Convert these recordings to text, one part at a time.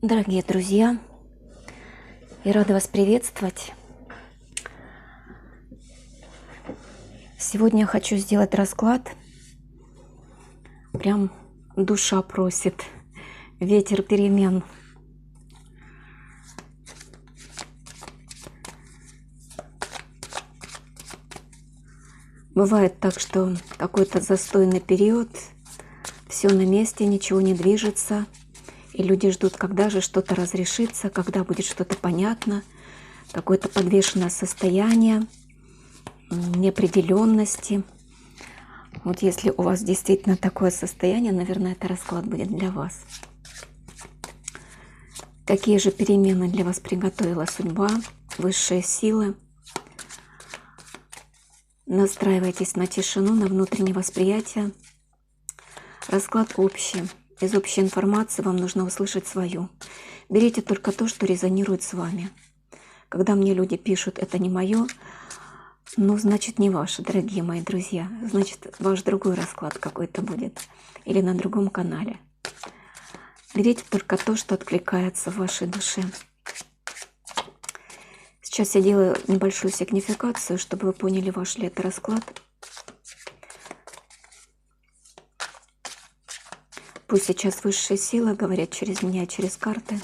Дорогие друзья, я рада вас приветствовать. Сегодня я хочу сделать расклад. Прям душа просит. Ветер перемен. Бывает так, что какой-то застойный период, все на месте, ничего не движется. И люди ждут, когда же что-то разрешится, когда будет что-то понятно, какое-то подвешенное состояние, неопределенности. Вот если у вас действительно такое состояние, наверное, это расклад будет для вас. Какие же перемены для вас приготовила судьба, высшие силы? Настраивайтесь на тишину, на внутреннее восприятие. Расклад общий. Из общей информации вам нужно услышать свою. Берите только то, что резонирует с вами. Когда мне люди пишут «это не мое», ну, значит, не ваше, дорогие мои друзья. Значит, ваш другой расклад какой-то будет. Или на другом канале. Берите только то, что откликается в вашей душе. Сейчас я делаю небольшую сигнификацию, чтобы вы поняли, ваш ли это расклад. Пусть сейчас высшие силы говорят через меня, через карты.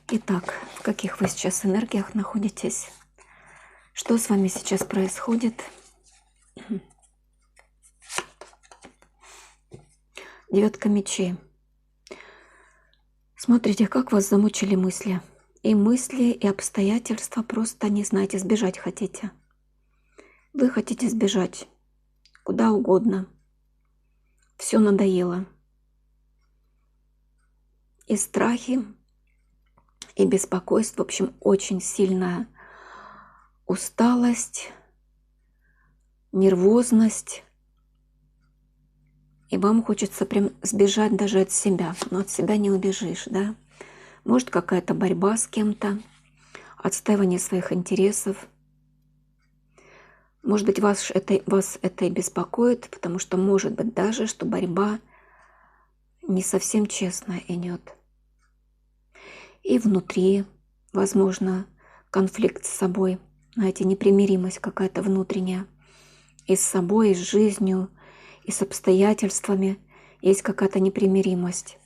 Итак, в каких вы сейчас энергиях находитесь? Что с вами сейчас происходит? Девятка мечей. Смотрите, как вас замучили мысли. И мысли, и обстоятельства просто не знаете, сбежать хотите. Вы хотите сбежать куда угодно. Все надоело. И страхи, и беспокойство, в общем, очень сильная усталость, нервозность. И вам хочется прям сбежать даже от себя. Но от себя не убежишь, да? Может, какая-то борьба с кем-то, отстаивание своих интересов. Может быть, вас это и беспокоит, потому что может быть даже, что борьба не совсем честно идет. И внутри, возможно, конфликт с собой, знаете, непримиримость какая-то внутренняя. И с собой, и с жизнью, и с обстоятельствами есть какая-то непримиримость.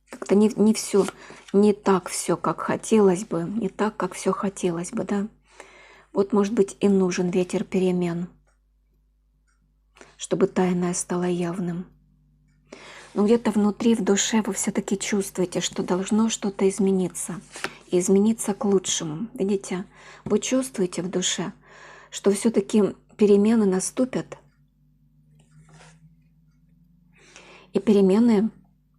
Как-то не все, не так все, как хотелось бы, не так, как все хотелось бы, да? Вот, может быть, и нужен ветер перемен, чтобы тайное стало явным. Но где-то внутри, в душе вы все-таки чувствуете, что должно что-то измениться. И измениться к лучшему. Видите, вы чувствуете в душе, что все-таки перемены наступят. И перемены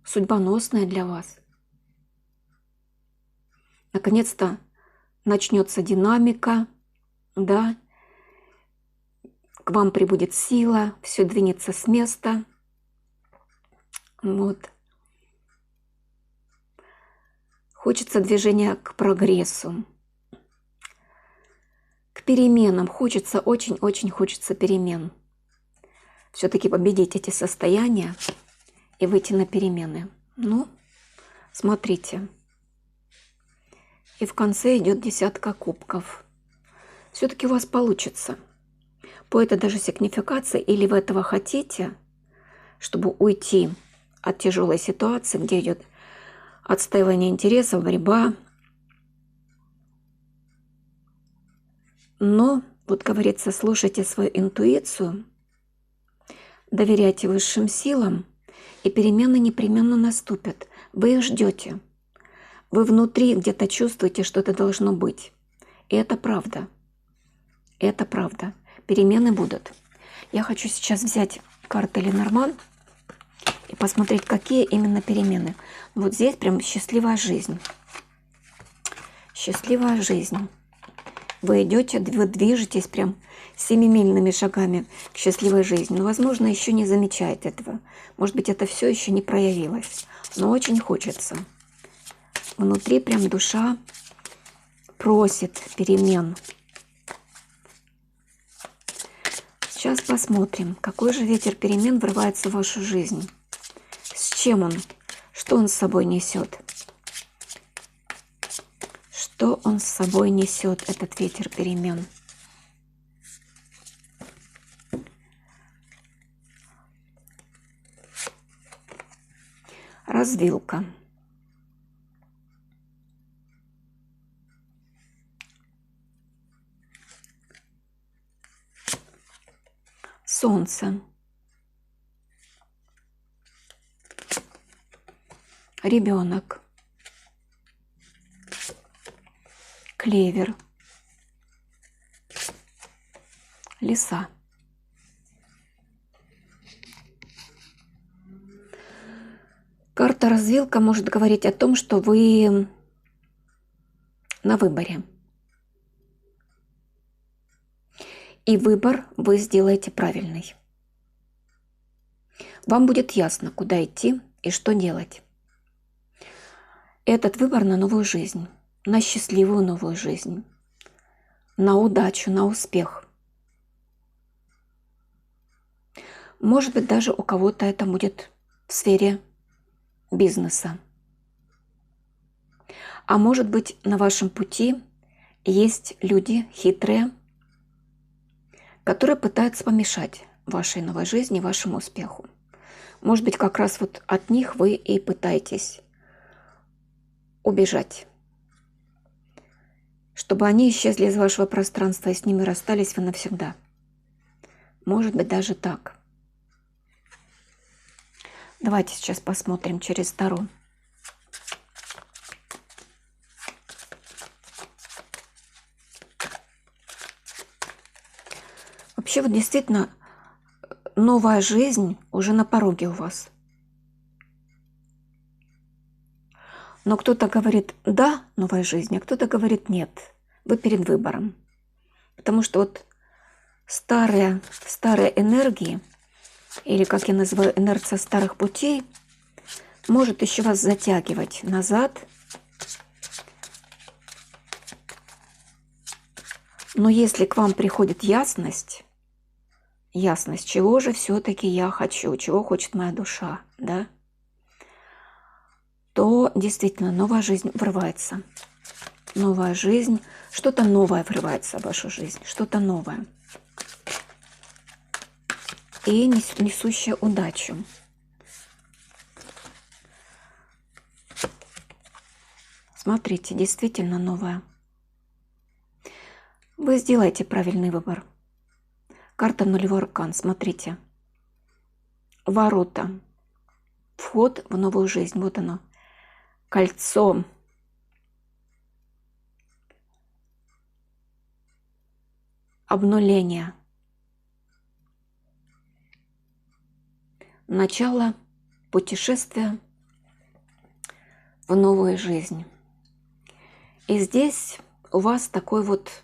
судьбоносные для вас. Наконец-то начнется динамика. Да, к вам прибудет сила, все двинется с места. Вот. Хочется движения к прогрессу, к переменам. Хочется, очень-очень хочется перемен. Все-таки победить эти состояния и выйти на перемены. Ну, смотрите. И в конце идет десятка кубков. Все-таки у вас получится. По этой даже сигнификации, или вы этого хотите, чтобы уйти от тяжелой ситуации, где идет отстаивание интересов, борьба. Но, вот говорится, слушайте свою интуицию, доверяйте высшим силам, и перемены непременно наступят. Вы их ждете. Вы внутри где-то чувствуете, что это должно быть. И это правда. Это правда. Перемены будут. Я хочу сейчас взять карты Ленорман и посмотреть, какие именно перемены. Вот здесь прям счастливая жизнь. Счастливая жизнь. Вы идете, вы движетесь прям семимильными шагами к счастливой жизни. Но, возможно, еще не замечаете этого. Может быть, это все еще не проявилось. Но очень хочется. Внутри прям душа просит перемен. Сейчас посмотрим, какой же ветер перемен врывается в вашу жизнь. С чем он? Что он с собой несет? Что он с собой несет, этот ветер перемен? Развилка. Солнце. Ребенок. Клевер. Лиса. Карта развилка может говорить о том, что вы на выборе. И выбор вы сделаете правильный. Вам будет ясно, куда идти и что делать. Этот выбор на новую жизнь, на счастливую новую жизнь, на удачу, на успех. Может быть, даже у кого-то это будет в сфере бизнеса. А может быть, на вашем пути есть люди хитрые, которые пытаются помешать вашей новой жизни, вашему успеху. Может быть, как раз вот от них вы и пытаетесь убежать, чтобы они исчезли из вашего пространства и с ними расстались вы навсегда. Может быть, даже так. Давайте сейчас посмотрим через Таро. Вообще, вот действительно, новая жизнь уже на пороге у вас. Но кто-то говорит «да» новой жизни, а кто-то говорит «нет». Вы перед выбором. Потому что вот старые энергии, или, как я называю, инерция старых путей, может еще вас затягивать назад. Но если к вам приходит ясность, чего же все-таки я хочу, чего хочет моя душа, да, то действительно новая жизнь врывается. Новая жизнь, что-то новое врывается в вашу жизнь, что-то новое. И несущее удачу. Смотрите, действительно новое. Вы сделаете правильный выбор. Карта нулевой аркан, смотрите. Ворота. Вход в новую жизнь. Вот оно. Кольцо. Обнуление. Начало путешествия в новую жизнь. И здесь у вас такой вот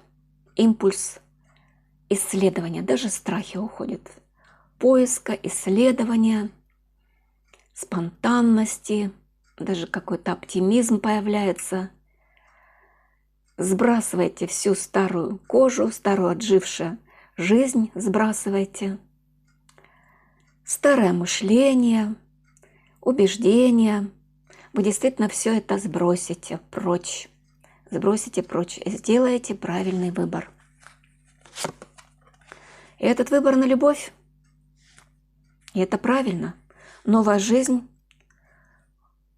импульс исследования, даже страхи уходят. Поиска, исследования, спонтанности, даже какой-то оптимизм появляется. Сбрасывайте всю старую кожу, старую отжившую жизнь сбрасывайте. Старое мышление, убеждения. Вы действительно все это сбросите прочь. Сбросите прочь и сделаете правильный выбор. И этот выбор на любовь. И это правильно. Новая жизнь,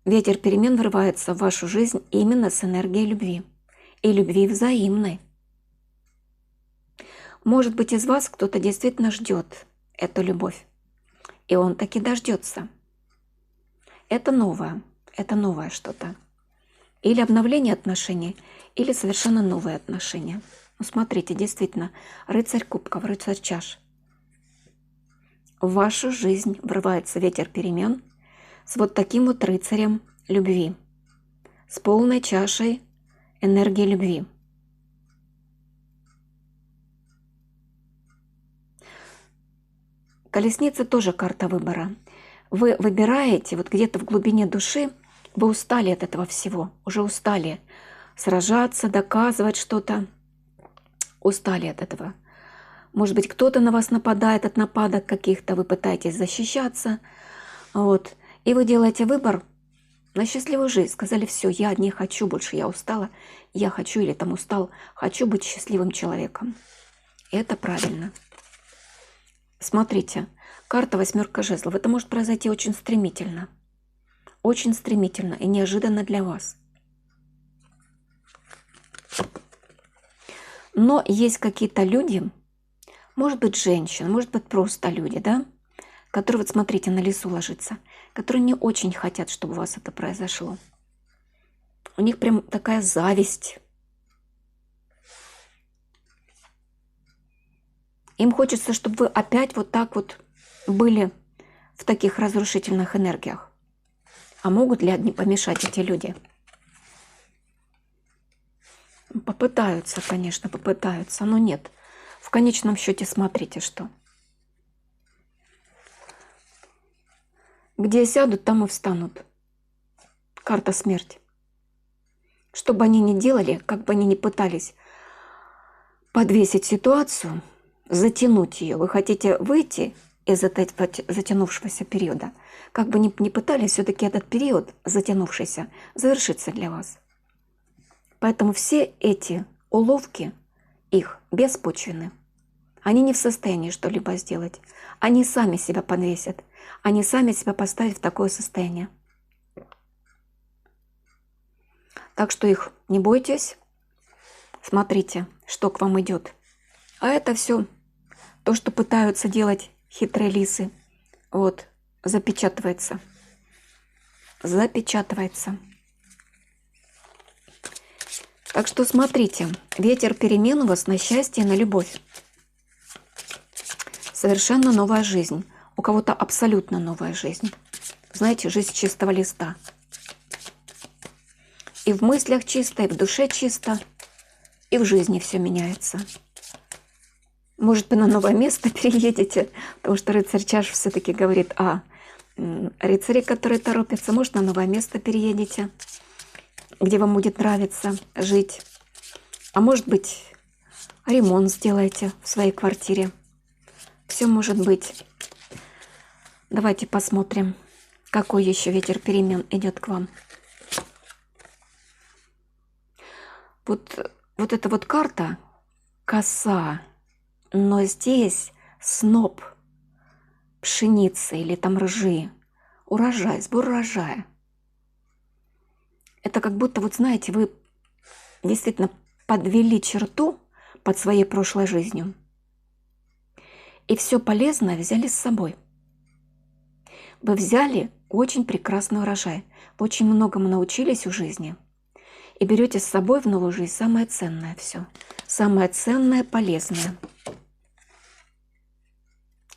ветер перемен врывается в вашу жизнь именно с энергией любви. И любви взаимной. Может быть, из вас кто-то действительно ждет эту любовь. И он таки дождется. Это новое что-то. Или обновление отношений, или совершенно новые отношения. Ну, смотрите, действительно, рыцарь кубков, рыцарь чаш. В вашу жизнь врывается ветер перемен с вот таким вот рыцарем любви, с полной чашей энергии любви. Колесница тоже карта выбора. Вы выбираете, вот где-то в глубине души, вы устали от этого всего, уже устали сражаться, доказывать что-то, устали от этого. Может быть, кто-то на вас нападает от нападок каких-то, вы пытаетесь защищаться. Вот. И вы делаете выбор на счастливую жизнь. Сказали, все, я не хочу больше, я устала, я хочу или там устал, хочу быть счастливым человеком. И это правильно. Смотрите, карта восьмерка жезлов. Это может произойти очень стремительно и неожиданно для вас. Но есть какие-то люди, может быть, женщины, может быть, просто люди, да, которые, вот смотрите, на лесу ложатся, которые не очень хотят, чтобы у вас это произошло. У них прям такая зависть. Им хочется, чтобы вы опять вот так вот были в таких разрушительных энергиях. А могут ли одни помешать эти люди? Попытаются, конечно, попытаются, но нет. В конечном счете смотрите, что. Где сядут, там и встанут. Карта смерти. Что бы они ни делали, как бы они ни пытались подвесить ситуацию, затянуть ее. Вы хотите выйти из этого затянувшегося периода. Как бы ни пытались, все-таки этот период затянувшийся завершится для вас. Поэтому все эти уловки их беспочвенны. Они не в состоянии что-либо сделать. Они сами себя подвесят. Они сами себя поставят в такое состояние. Так что их не бойтесь. Смотрите, что к вам идет. А это все то, что пытаются делать хитрые лисы. Вот, запечатывается. Запечатывается. Так что смотрите, ветер перемен у вас на счастье и на любовь. Совершенно новая жизнь. У кого-то абсолютно новая жизнь. Знаете, жизнь чистого листа. И в мыслях чисто, и в душе чисто, и в жизни все меняется. Может быть, на новое место переедете, потому что рыцарь чаш все-таки говорит о рыцаре, который торопится. Может, на новое место переедете, где вам будет нравиться жить. А может быть, ремонт сделаете в своей квартире. Все может быть. Давайте посмотрим, какой еще ветер перемен идет к вам. Вот эта вот карта коса, но здесь сноп пшеницы или там ржи, урожай, сбор урожая. Это как будто, вот знаете, вы действительно подвели черту под своей прошлой жизнью. И все полезное взяли с собой. Вы взяли очень прекрасный урожай. Вы очень многому научились в жизни. И берете с собой в новую жизнь самое ценное все. Самое ценное, полезное.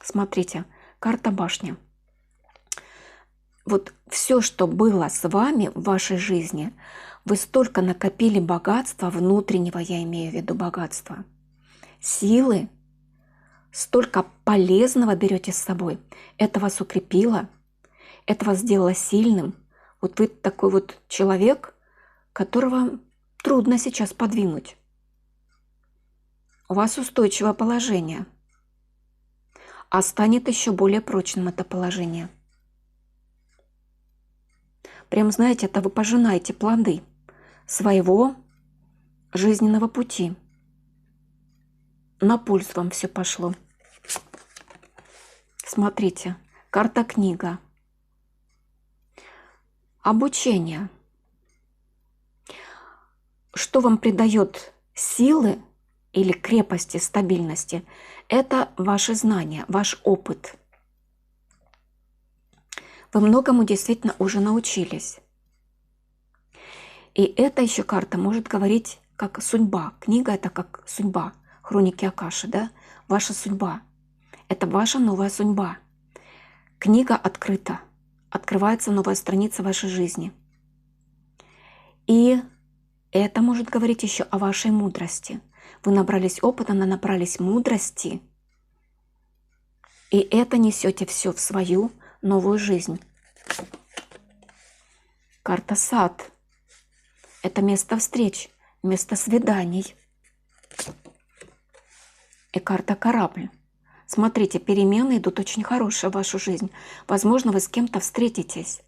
Смотрите, карта башня. Вот все, что было с вами в вашей жизни, вы столько накопили богатства, внутреннего, я имею в виду богатства, силы, столько полезного берете с собой. Это вас укрепило, это вас сделало сильным. Вот вы такой вот человек, которого трудно сейчас подвинуть. У вас устойчивое положение, а станет еще более прочным это положение. Прям, знаете, это вы пожинаете плоды своего жизненного пути. На пульс вам все пошло. Смотрите, карта книга. Обучение. Что вам придает силы или крепости, стабильности? Это ваши знания, ваш опыт. Вы многому действительно уже научились. И эта еще карта может говорить как судьба. Книга – это как судьба. Хроники Акаши, да? Ваша судьба. Это ваша новая судьба. Книга открыта. Открывается новая страница вашей жизни. И это может говорить еще о вашей мудрости. Вы набрались опыта, набрались мудрости. И это несете все в свою новую жизнь. Карта сад. Это место встреч, место свиданий. и карта корабль. Смотрите, перемены идут очень хорошие в вашу жизнь. Возможно, вы с кем-то встретитесь.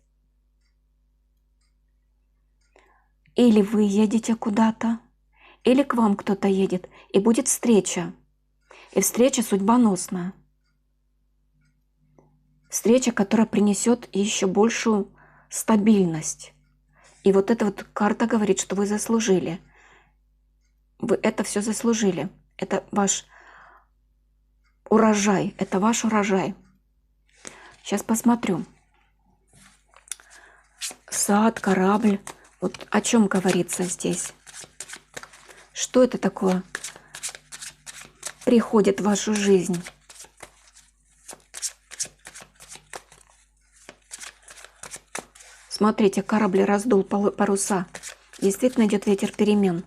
Или вы едете куда-то, или к вам кто-то едет, и будет встреча. И встреча судьбоносная. Встреча, которая принесет еще большую стабильность. И вот эта вот карта говорит, что вы заслужили. Вы это все заслужили. Это ваш урожай. Это ваш урожай. Сейчас посмотрю. Сад, корабль. Вот о чем говорится здесь. Что это такое приходит в вашу жизнь? Смотрите, корабль раздул паруса. Действительно идет ветер перемен.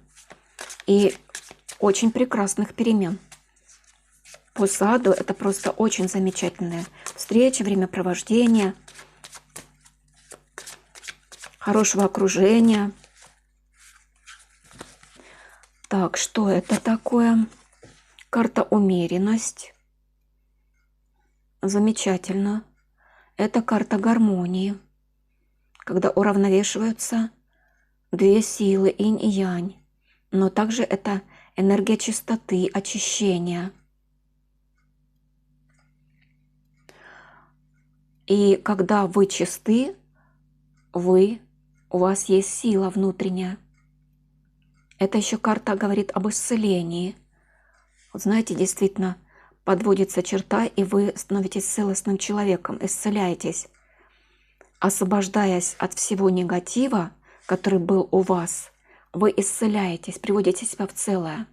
И очень прекрасных перемен. По саду это просто очень замечательная встреча, времяпровождение, хорошего окружения. Так, что это такое? Карта умеренность. Замечательно. Это карта гармонии, когда уравновешиваются две силы, инь и янь. Но также это энергия чистоты, очищения. И когда вы чисты, у вас есть сила внутренняя. Это еще карта говорит об исцелении. Вот знаете, действительно, подводится черта, и вы становитесь целостным человеком, исцеляетесь, освобождаясь от всего негатива, который был у вас. Вы исцеляетесь, приводите себя в целое.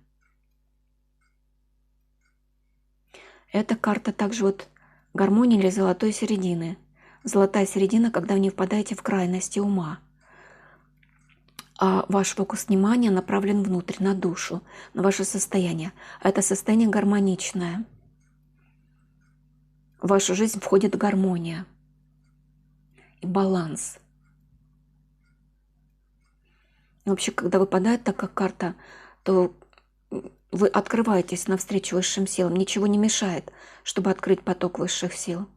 Эта карта также вот гармонии или золотой середины. Золотая середина, когда вы не впадаете в крайности ума. А ваш фокус внимания направлен внутрь, на душу, на ваше состояние. А это состояние гармоничное. В вашу жизнь входит гармония и баланс. Вообще, когда выпадает такая карта, то вы открываетесь навстречу высшим силам. Ничего не мешает, чтобы открыть поток высших сил.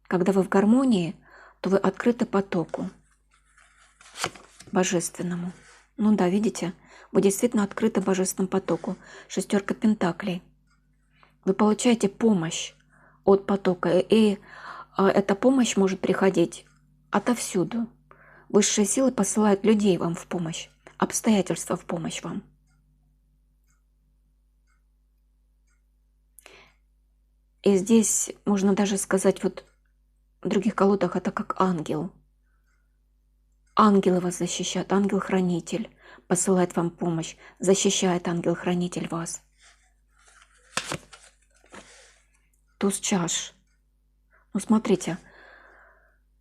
Когда вы в гармонии, то вы открыты потоку божественному. Ну да, видите, вы действительно открыты божественному потоку. Шестерка пентаклей. Вы получаете помощь от потока, и эта помощь может приходить отовсюду. Высшие силы посылают людей вам в помощь, обстоятельства в помощь вам. И здесь можно даже сказать, вот в других колодах это как ангел. Ангелы вас защищают, ангел-хранитель посылает вам помощь, защищает ангел-хранитель вас. Туз чаш. Ну, смотрите,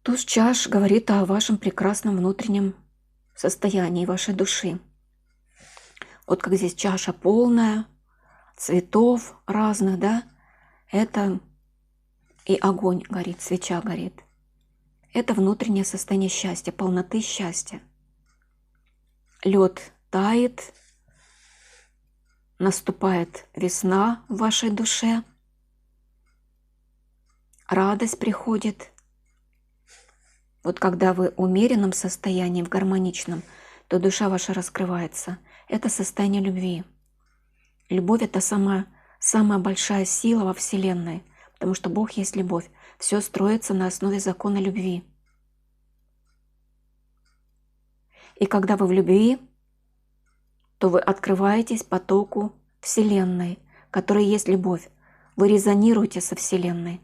туз чаш говорит о вашем прекрасном внутреннем состоянии вашей души. Вот как здесь чаша полная, цветов разных, да, это и огонь горит, свеча горит. Это внутреннее состояние счастья, полноты счастья. Лед тает, наступает весна в вашей душе, радость приходит. Вот когда вы в умеренном состоянии, в гармоничном, то душа ваша раскрывается. Это состояние любви. Любовь – это самая большая сила во Вселенной, потому что Бог есть любовь. Все строится на основе закона любви. И когда вы в любви, то вы открываетесь потоку Вселенной, которая есть любовь. Вы резонируете со Вселенной.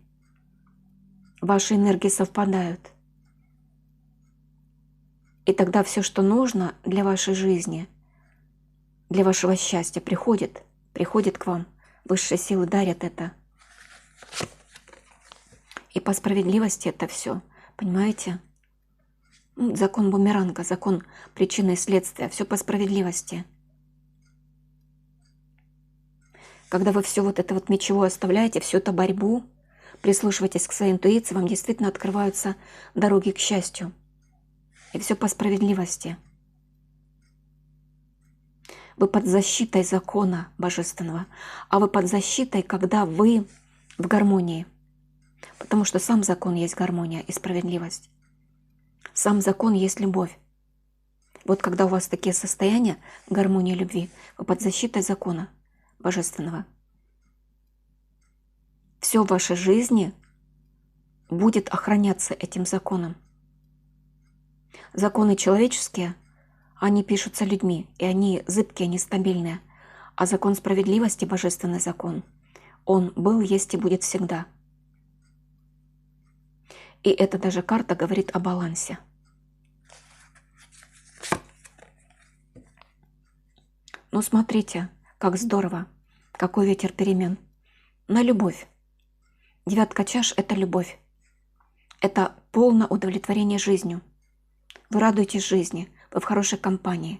Ваши энергии совпадают. И тогда все, что нужно для вашей жизни, для вашего счастья, приходит к вам. Высшие силы дарят это. И по справедливости это все, понимаете? Закон бумеранга, закон причины и следствия, все по справедливости. Когда вы все вот это вот ничего оставляете, всю эту борьбу, прислушивайтесь к своей интуиции, вам действительно открываются дороги к счастью. И все по справедливости. Вы под защитой закона божественного, а вы под защитой, когда вы в гармонии. Потому что сам закон есть гармония и справедливость. Сам закон есть любовь. Вот когда у вас такие состояния гармонии любви, вы под защитой закона божественного. Все в вашей жизни будет охраняться этим законом. Законы человеческие, они пишутся людьми, и они зыбкие, нестабильные. А закон справедливости, божественный закон, он был, есть и будет всегда. И эта даже карта говорит о балансе. Ну смотрите, как здорово, какой ветер перемен. На любовь. Девятка чаш – это любовь. Это полное удовлетворение жизнью. Вы радуетесь жизни, вы в хорошей компании,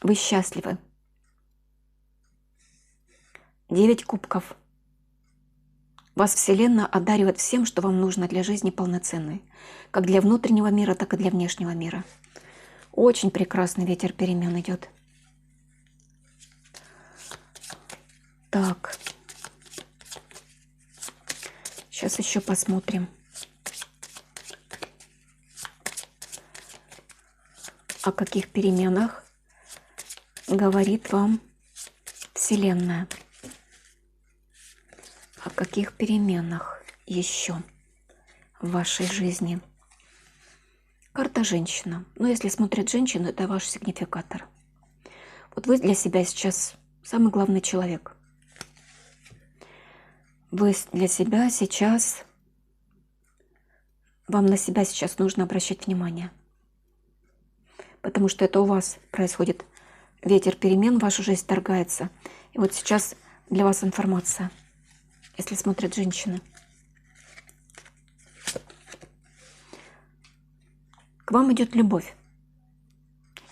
вы счастливы. 9 кубков. Вас Вселенная одаривает всем, что вам нужно для жизни полноценной. Как для внутреннего мира, так и для внешнего мира. Очень прекрасный ветер перемен идет. Так. Сейчас еще посмотрим. О каких переменах говорит вам Вселенная. О каких переменах еще в вашей жизни. Карта женщина. Но если смотрит женщину, это ваш сигнификатор. Вот вы для себя сейчас самый главный человек. Вы для себя сейчас, вам на себя сейчас нужно обращать внимание. Потому что это у вас происходит ветер перемен, в вашу жизнь вторгается. И вот сейчас для вас информация, если смотрят женщины. К вам идет любовь.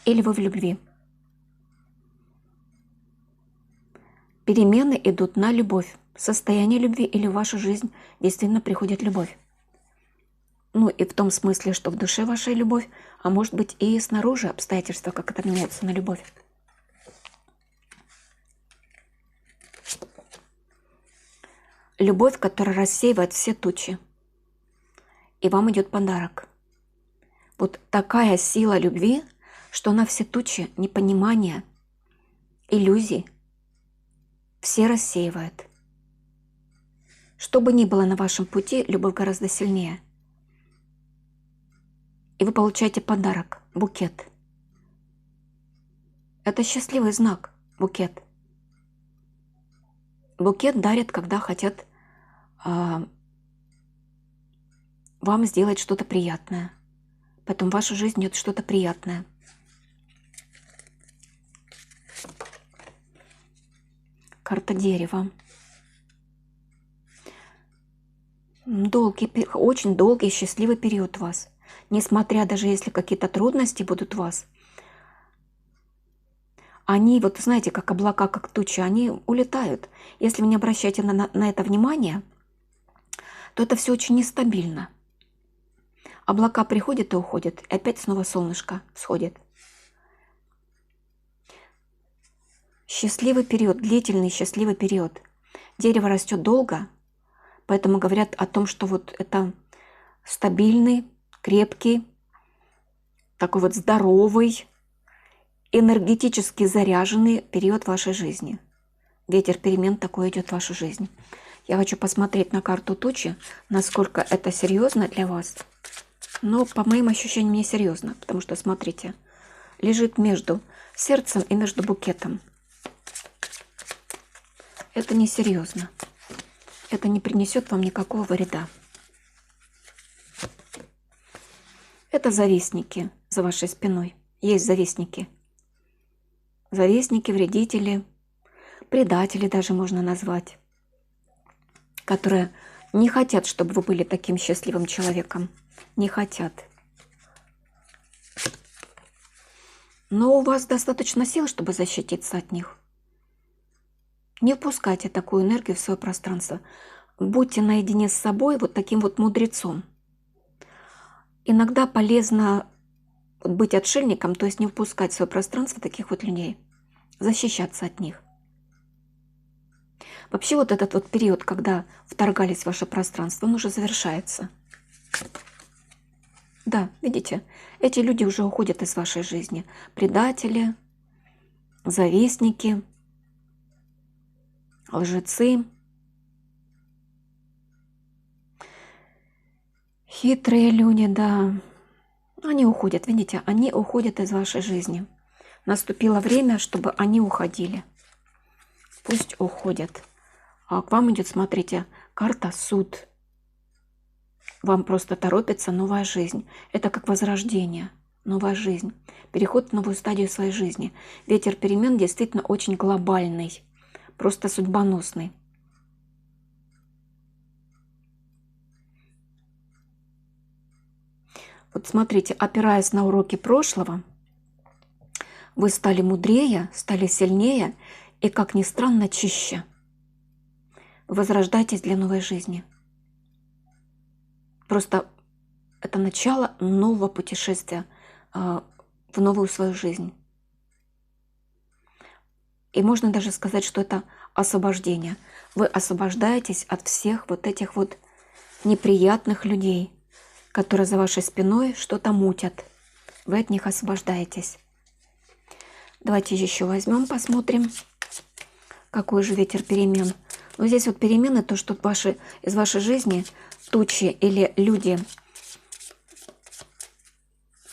Или вы в любви. Перемены идут на любовь. Состояние любви или в вашу жизнь действительно приходит любовь. Ну и в том смысле, что в душе ваша любовь, а может быть и снаружи обстоятельства, как это меняется на любовь. Любовь, которая рассеивает все тучи. И вам идет подарок. Вот такая сила любви, что она все тучи, непонимания, иллюзий, все рассеивает. Что бы ни было на вашем пути, любовь гораздо сильнее. И вы получаете подарок, букет. Это счастливый знак, букет. Букет дарят, когда хотят вам сделать что-то приятное. Поэтому в вашу жизнь идет что-то приятное. Карта дерева. Очень долгий, счастливый период у вас. Несмотря даже если какие-то трудности будут у вас, они, вот знаете, как облака, как тучи, они улетают. Если вы не обращаете на это внимание, то это все очень нестабильно. Облака приходят и уходят, и опять снова солнышко сходит. Счастливый период, длительный счастливый период. Дерево растет долго, поэтому говорят о том, что вот это стабильный, крепкий, такой вот здоровый, энергетически заряженный период вашей жизни. Ветер перемен такой идет в вашу жизнь. Я хочу посмотреть на карту тучи, насколько это серьезно для вас. Но по моим ощущениям не серьезно, потому что, смотрите, лежит между сердцем и между букетом. Это не серьезно. Это не принесет вам никакого вреда. Это завистники за вашей спиной. Есть завистники. Завистники, вредители, предатели даже можно назвать, которые не хотят, чтобы вы были таким счастливым человеком. Не хотят. Но у вас достаточно сил, чтобы защититься от них. Не впускайте такую энергию в свое пространство. Будьте наедине с собой вот таким вот мудрецом. Иногда полезно быть отшельником, то есть не впускать в свое пространство таких вот людей, защищаться от них. Вообще вот этот вот период, когда вторгались в ваше пространство, он уже завершается. Да, видите, эти люди уже уходят из вашей жизни. Предатели, завистники, лжецы, хитрые люди, да. Они уходят, видите, они уходят из вашей жизни. Наступило время, чтобы они уходили. Пусть уходят. А к вам идет, смотрите, карта суд. Вам просто торопится новая жизнь. Это как возрождение, новая жизнь. Переход в новую стадию своей жизни. Ветер перемен действительно очень глобальный, просто судьбоносный. Вот смотрите, опираясь на уроки прошлого, вы стали мудрее, стали сильнее и, как ни странно, чище. Возрождайтесь для новой жизни. Просто это начало нового путешествия в новую свою жизнь. И можно даже сказать, что это освобождение. Вы освобождаетесь от всех вот этих вот неприятных людей, которые за вашей спиной что-то мутят. Вы от них освобождаетесь. Давайте еще возьмем, посмотрим, какой же ветер перемен. Но здесь вот перемены, то, что из вашей жизни тучи или люди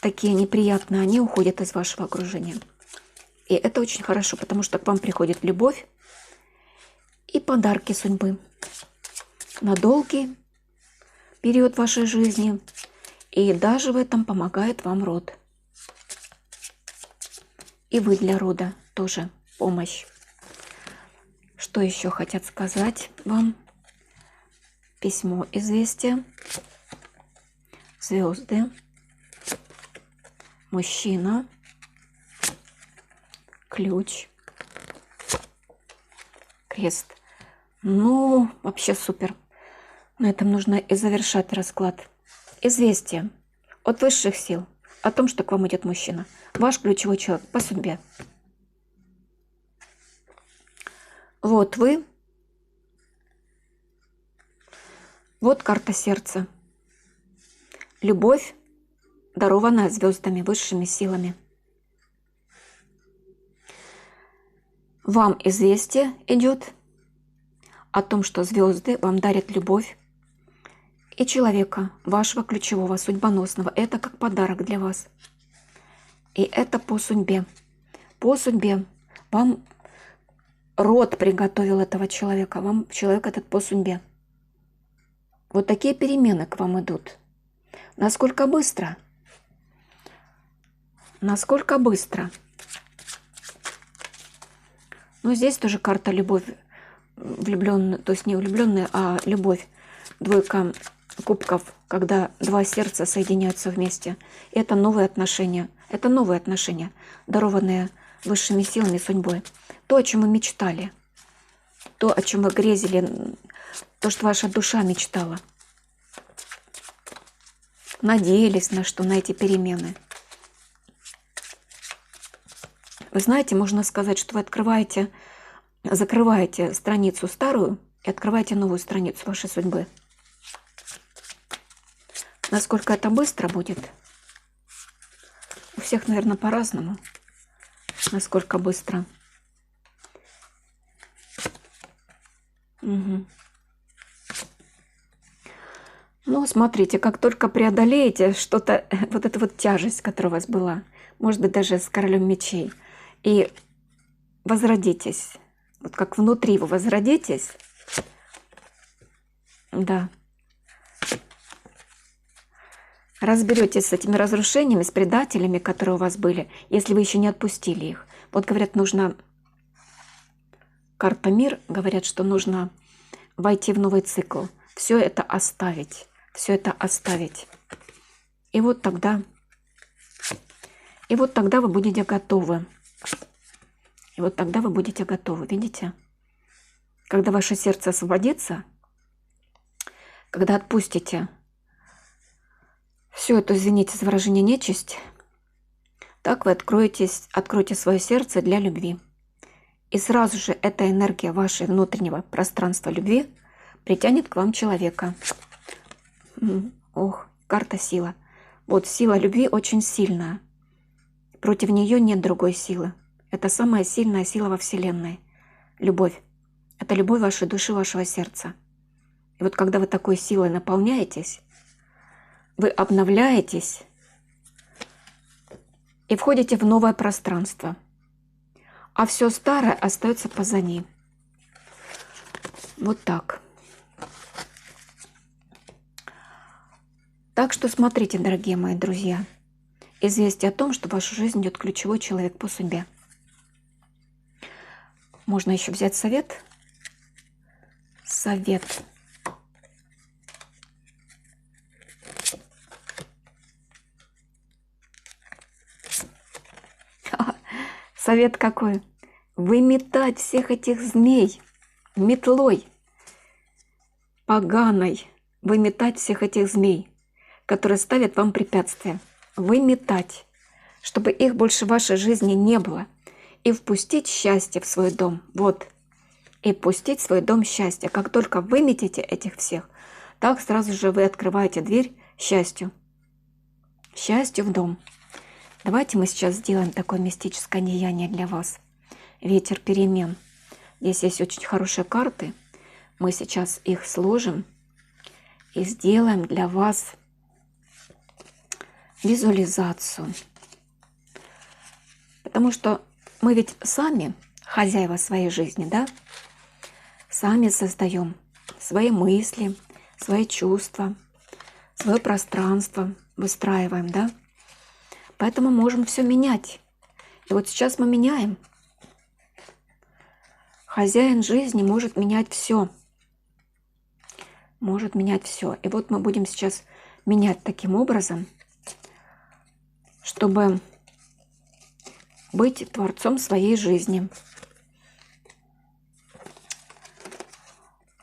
такие неприятные, они уходят из вашего окружения. И это очень хорошо, потому что к вам приходит любовь и подарки судьбы на долгий период вашей жизни. И даже в этом помогает вам род. И вы для рода тоже помощь. Что еще хотят сказать вам? Письмо, известие, звезды, мужчина, ключ, крест. Ну, вообще супер. На этом нужно и завершать расклад. Известие от высших сил о том, что к вам идет мужчина. Ваш ключевой человек по судьбе. Вот вы. Вот карта сердца. Любовь, дарованная звездами, высшими силами. Вам известие идет о том, что звезды вам дарят любовь и человека, вашего ключевого, судьбоносного. Это как подарок для вас. И это по судьбе. По судьбе. Вам род приготовил этого человека. Вам человек этот по судьбе. Вот такие перемены к вам идут. Насколько быстро? Насколько быстро? Ну, здесь тоже карта любовь влюбленная, то есть не влюбленная, а любовь. Двойка кубков, когда два сердца соединяются вместе. И это новые отношения. Это новые отношения, дарованные высшими силами, судьбой. То, о чем вы мечтали. То, о чем вы грезили. То, что ваша душа мечтала. Надеялись на что? На эти перемены. Вы знаете, можно сказать, что вы закрываете страницу старую и открываете новую страницу вашей судьбы. Насколько это быстро будет? У всех, наверное, по-разному. Насколько быстро. Угу. Ну, смотрите, как только преодолеете что-то, вот эту вот тяжесть, которая у вас была, может быть, даже с королем мечей, и возродитесь, вот как внутри вы возродитесь, да, разберетесь с этими разрушениями, с предателями, которые у вас были, если вы еще не отпустили их. Вот говорят, нужно, карта мир, говорят, что нужно войти в новый цикл, все это оставить. Все это оставить. И вот тогда вы будете готовы. И вот тогда вы будете готовы. Видите? Когда ваше сердце освободится, когда отпустите всю эту, извините за выражение, нечисть, так вы откроете свое сердце для любви. И сразу же эта энергия вашей внутреннего пространства любви притянет к вам человека. Ох, карта сила. Вот сила любви очень сильная. Против нее нет другой силы. Это самая сильная сила во Вселенной. Любовь. Это любовь вашей души, вашего сердца. И вот когда вы такой силой наполняетесь, вы обновляетесь и входите в новое пространство. А все старое остается позади. Вот так. Так что смотрите, дорогие мои друзья. Известие о том, что в вашу жизнь идет ключевой человек по судьбе. Можно еще взять совет. Совет. Совет какой? Выметать всех этих змей метлой поганой. Выметать всех этих змей, которые ставят вам препятствия. Выметать, чтобы их больше в вашей жизни не было. И впустить счастье в свой дом. Вот. И впустить в свой дом счастье. Как только выметите этих всех, так сразу же вы открываете дверь счастью. Счастью в дом. Давайте мы сейчас сделаем такое мистическое деяние для вас. Ветер перемен. Здесь есть очень хорошие карты. Мы сейчас их сложим и сделаем для вас визуализацию. Потому что мы ведь сами хозяева своей жизни, да? Сами создаем свои мысли, свои чувства, свое пространство выстраиваем, да? Поэтому можем все менять. И вот сейчас мы меняем. Хозяин жизни может менять все. Может менять все. И вот мы будем сейчас менять таким образом, чтобы быть творцом своей жизни.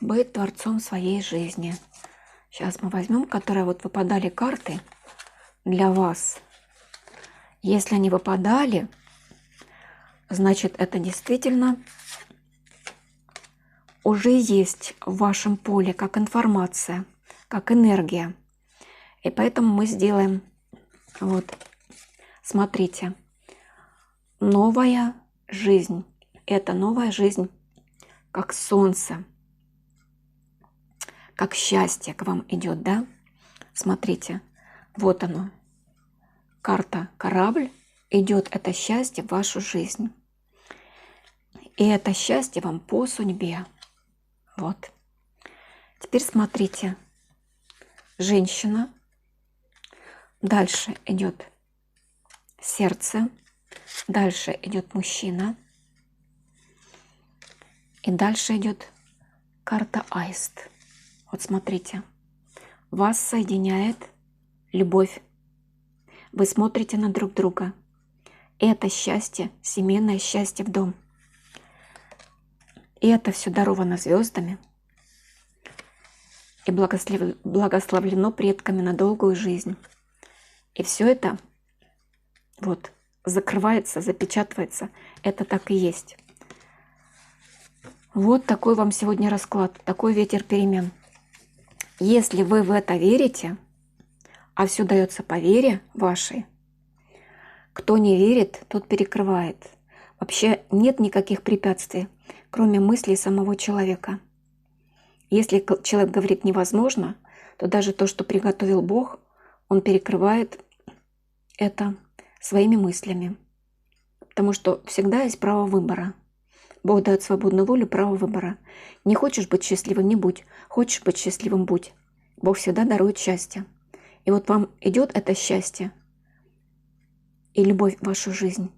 Быть творцом своей жизни. Сейчас мы возьмем, которые вот выпадали карты для вас. Если они выпадали, значит, это действительно уже есть в вашем поле как информация, как энергия. И поэтому мы сделаем, вот, смотрите, новая жизнь. Это новая жизнь, как солнце, как счастье к вам идет, да? Смотрите, вот оно. Карта «Корабль», идет это счастье в вашу жизнь. И это счастье вам по судьбе. Вот. Теперь смотрите. Женщина. Дальше идет сердце. Дальше идет мужчина. И дальше идет карта Аист. Вот смотрите. Вас соединяет любовь. Вы смотрите на друг друга. Это счастье, семейное счастье в дом. И это все даровано звездами и благословлено предками на долгую жизнь. И все это вот закрывается, запечатывается. Это так и есть. Вот такой вам сегодня расклад, такой ветер перемен. Если вы в это верите, а все дается по вере вашей, кто не верит, тот перекрывает. Вообще нет никаких препятствий, кроме мыслей самого человека. Если человек говорит невозможно, то даже то, что приготовил Бог, он перекрывает это своими мыслями. Потому что всегда есть право выбора. Бог дает свободную волю, право выбора. Не хочешь быть счастливым — не будь. Хочешь быть счастливым — будь. Бог всегда дарует счастье. И вот вам идет это счастье и любовь в вашу жизнь.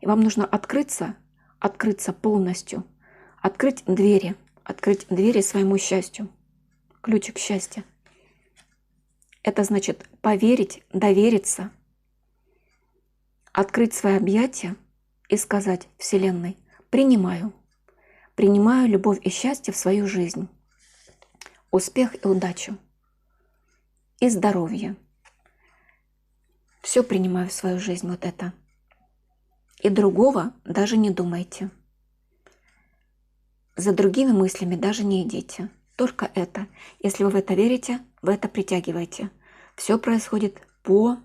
И вам нужно открыться полностью, открыть двери своему счастью. Ключик счастья. Это значит поверить, довериться, открыть свои объятия и сказать Вселенной: принимаю любовь и счастье в свою жизнь, успех и удачу, и здоровье. Все принимаю в свою жизнь, вот это. И другого даже не думайте. за другими мыслями даже не идите. Только это. Если вы в это верите, вы это притягиваете. Все происходит по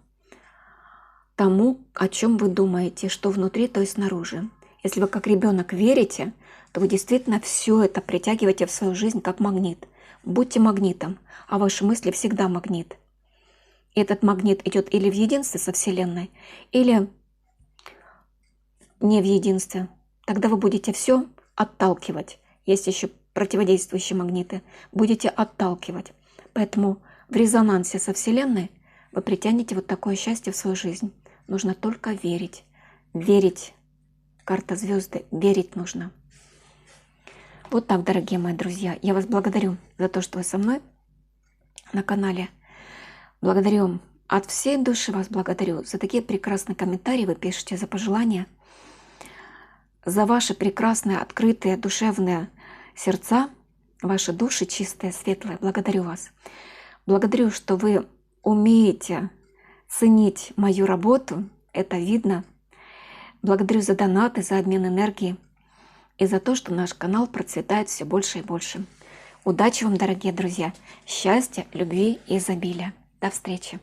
тому, о чем вы думаете, что внутри, то и снаружи. Если вы как ребенок верите, то вы действительно все это притягиваете в свою жизнь как магнит. Будьте магнитом, а ваши мысли всегда магнит. И этот магнит идет или в единстве со Вселенной, или не в единстве. Тогда вы будете все отталкивать. Есть еще противодействующие магниты. Будете отталкивать. Поэтому в резонансе со Вселенной вы притянете вот такое счастье в свою жизнь. Нужно только верить. Верить. Карта звезды. Верить нужно. Вот так, дорогие мои друзья. Я вас благодарю за то, что вы со мной на канале. Благодарю. От всей души вас благодарю за такие прекрасные комментарии вы пишете, за пожелания, за ваши прекрасные, открытые, душевные сердца, ваши души чистые, светлые. Благодарю вас. Благодарю, что вы умеете ценить мою работу. Это видно. Благодарю за донаты, за обмен энергией и за то, что наш канал процветает все больше и больше. Удачи вам, дорогие друзья! Счастья, любви и изобилия. До встречи!